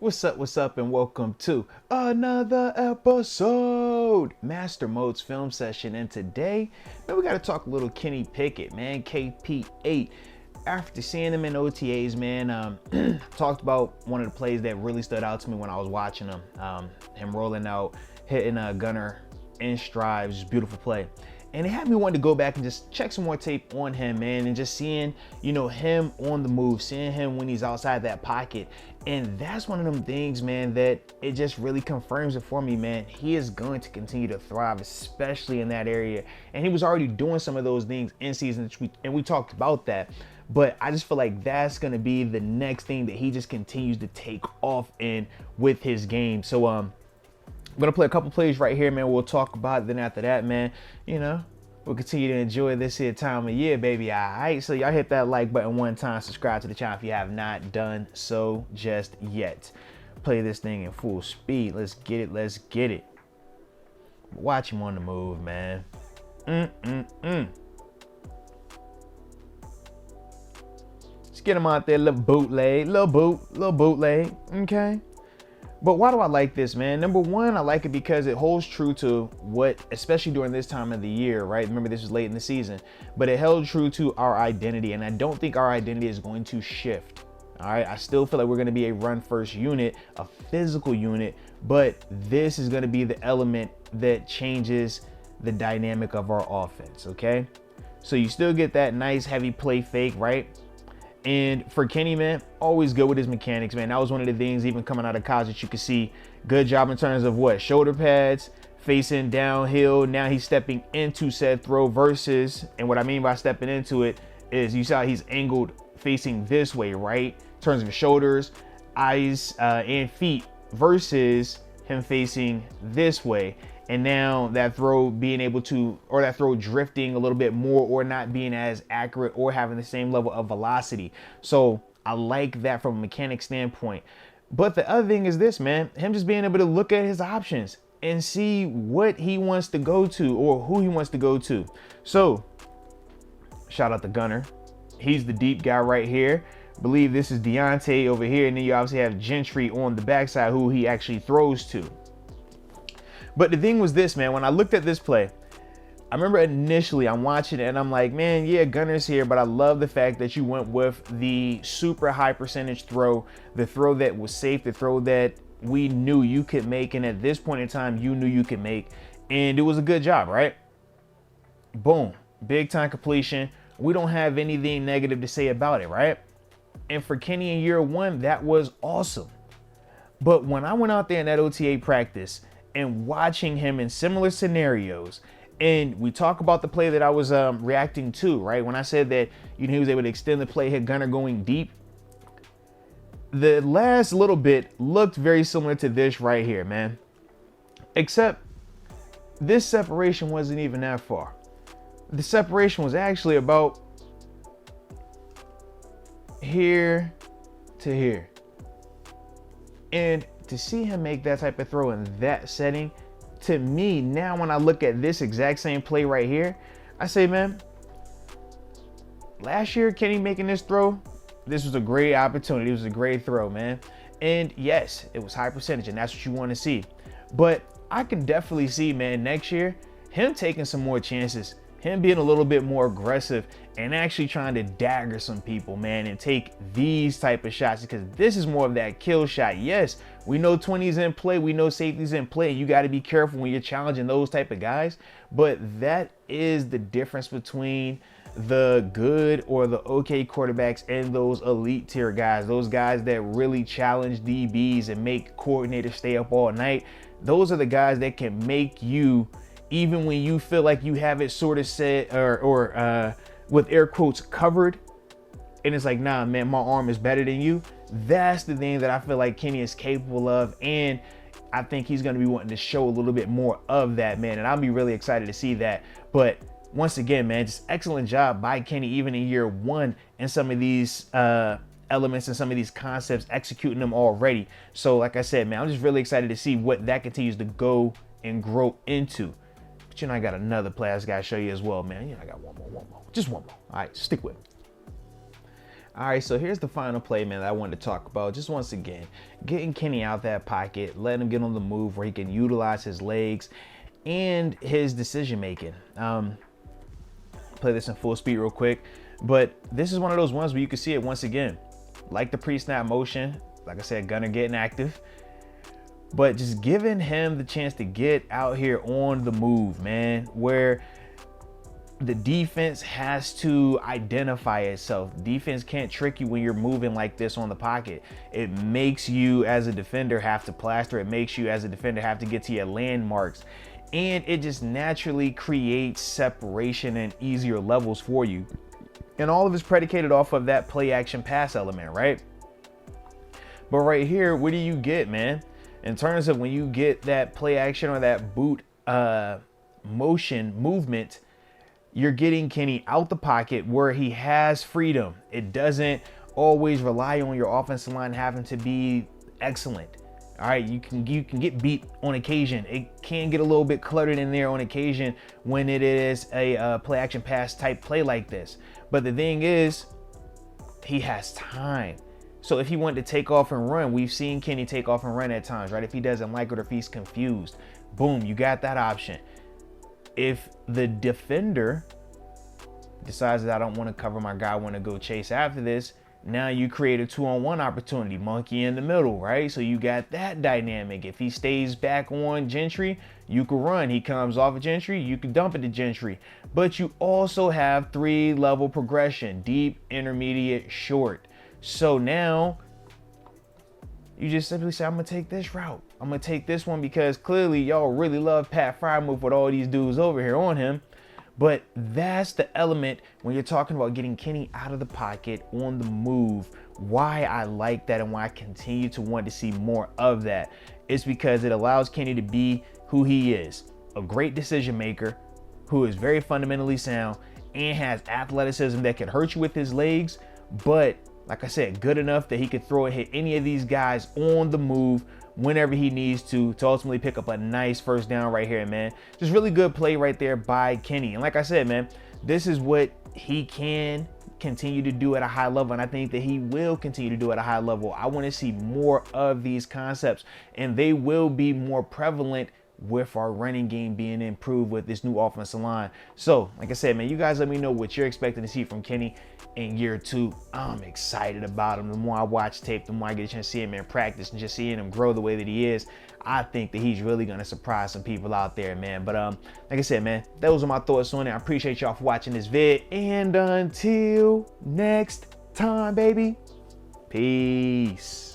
What's up, and welcome to another episode. Master Moats film session, and today, man, we got to talk a little Kenny Pickett, man, KP8. After seeing him in OTAs, man, talked about one of the plays that really stood out to me when I was watching him. Him rolling out, hitting a gunner in stride, just beautiful play. And it had me wanting to go back and just check some more tape on him, man, and just seeing, him on the move, seeing him when he's outside that pocket. And that's one of them things, man, that it just really confirms it for me, man. He is going to continue to thrive, especially in that area. And he was already doing some of those things in season, and we talked about that. But I just feel like that's going to be the next thing that he just continues to take off in with his game. So, I'm gonna play a couple plays right here, man. We'll talk about it. Then after that, man, we'll continue to enjoy this here time of year, baby. All right, so y'all hit that like button one time. Subscribe to the channel if you have not done so just yet. Play this thing in full speed. Let's get it. Let's get it. Watch him on the move, man. Let's get him out there. Little bootleg. Little bootleg. Okay. But why do I like this, man? Number one, I like it because it holds true to what, especially during this time of the year, right? Remember, this was late in the season, but it held true to our identity. And I don't think our identity is going to shift. All right. I still feel like we're going to be a run first unit, a physical unit, but this is going to be the element that changes the dynamic of our offense. Okay. So you still get that nice heavy play fake, right? And for Kenny, man, always good with his mechanics, man. That was one of the things even coming out of college that you could see. Good job in terms of what? Shoulder pads, facing downhill. Now he's stepping into said throw versus, and what I mean by stepping into it is you saw he's angled facing this way, right? In terms of his shoulders, eyes, and feet versus him facing this way. And now that throw being able to, or that throw drifting a little bit more or not being as accurate or having the same level of velocity. So I like that from a mechanic standpoint. But the other thing is this, man, him just being able to look at his options and see what he wants to go to or who he wants to go to. So shout out to Gunner. He's the deep guy right here. I believe this is Deontay over here. And then you obviously have Gentry on the backside who he actually throws to. But the thing was this, man, when I looked at this play, I remember initially I'm watching it and I'm like, man, yeah, Gunner's here, but I love the fact that you went with the super high percentage throw, the throw that was safe, the throw that we knew you could make. And at this point in time, you knew you could make. And it was a good job, right? Boom. Big time completion. We don't have anything negative to say about it, right? And for Kenny in year one, that was awesome. But when I went out there in that OTA practice, and watching him in similar scenarios, and we talk about the play that I was reacting to, right? When I said that, he was able to extend the play, hit Gunner going deep. The last little bit looked very similar to this right here, man. Except this separation wasn't even that far. The separation was actually about here to here. And to see him make that type of throw in that setting, to me, now when I look at this exact same play right here, I say, man, last year, Kenny making this throw, this was a great opportunity. It was a great throw, man. And yes, it was high percentage, and that's what you want to see. But I can definitely see, man, next year, him taking some more chances, him being a little bit more aggressive and actually trying to dagger some people, man, and take these type of shots, because this is more of that kill shot. Yes, we know 20's in play, we know safety's in play. You got to be careful when you're challenging those type of guys. But that is the difference between the good or the okay quarterbacks and those elite tier guys, those guys that really challenge DBs and make coordinators stay up all night. Those are the guys that can make you, even when you feel like you have it sort of set or with air quotes covered, and it's like, nah, man, my arm is better than you. That's the thing that I feel like Kenny is capable of, and I think he's going to be wanting to show a little bit more of that, man, and I'll be really excited to see that. But once again, man, just excellent job by Kenny even in year one, and some of these elements and some of these concepts, executing them already. So like I said, man, I'm just really excited to see what that continues to go and grow into. But I got another play I just gotta show you as well, man. I got one more. Just one more. All right, stick with me. All right, so here's the final play, man, that I wanted to talk about. Just once again, getting Kenny out that pocket, letting him get on the move where he can utilize his legs and his decision making. Play this in full speed real quick, but this is one of those ones where you can see it once again, like the pre-snap motion. Like I said, Gunner getting active, but just giving him the chance to get out here on the move, man, where the defense has to identify itself. Defense can't trick you when you're moving like this on the pocket. It makes you as a defender have to plaster. It makes you as a defender have to get to your landmarks. And it just naturally creates separation and easier levels for you. And all of it's predicated off of that play action pass element, right? But right here, what do you get, man? In terms of when you get that play action or that boot motion movement, you're getting Kenny out the pocket where he has freedom. It doesn't always rely on your offensive line having to be excellent. All right, you can get beat on occasion. It can get a little bit cluttered in there on occasion when it is a play action pass type play like this. But the thing is, he has time. So if he wanted to take off and run, we've seen Kenny take off and run at times, right? If he doesn't like it or if he's confused, boom, you got that option. If the defender decides that I don't want to cover my guy, I want to go chase after this, now you create a 2-on-1 opportunity, monkey in the middle, right? So you got that dynamic. If he stays back on Gentry, you can run. He comes off of Gentry, you can dump it to Gentry. But you also have 3-level progression, deep, intermediate, short. So now you just simply say, I'm going to take this route. I'm going to take this one because clearly y'all really love Pat Frymouth with all these dudes over here on him. But that's the element when you're talking about getting Kenny out of the pocket on the move. Why I like that and why I continue to want to see more of that is because it allows Kenny to be who he is, a great decision maker who is very fundamentally sound and has athleticism that can hurt you with his legs, but like I said, good enough that he could throw and hit any of these guys on the move whenever he needs to ultimately pick up a nice first down right here, man. Just really good play right there by Kenny. And like I said, man, this is what he can continue to do at a high level, and I think that he will continue to do at a high level. I want to see more of these concepts, and they will be more prevalent with our running game being improved with this new offensive line. So, like I said, man, you guys let me know what you're expecting to see from Kenny in year 2. I'm excited about him. The more I watch tape, the more I get a chance to see him in practice and just seeing him grow the way that he is. I think that he's really going to surprise some people out there, man. But like I said, man, those are my thoughts on it. I appreciate y'all for watching this vid. And until next time, baby, peace.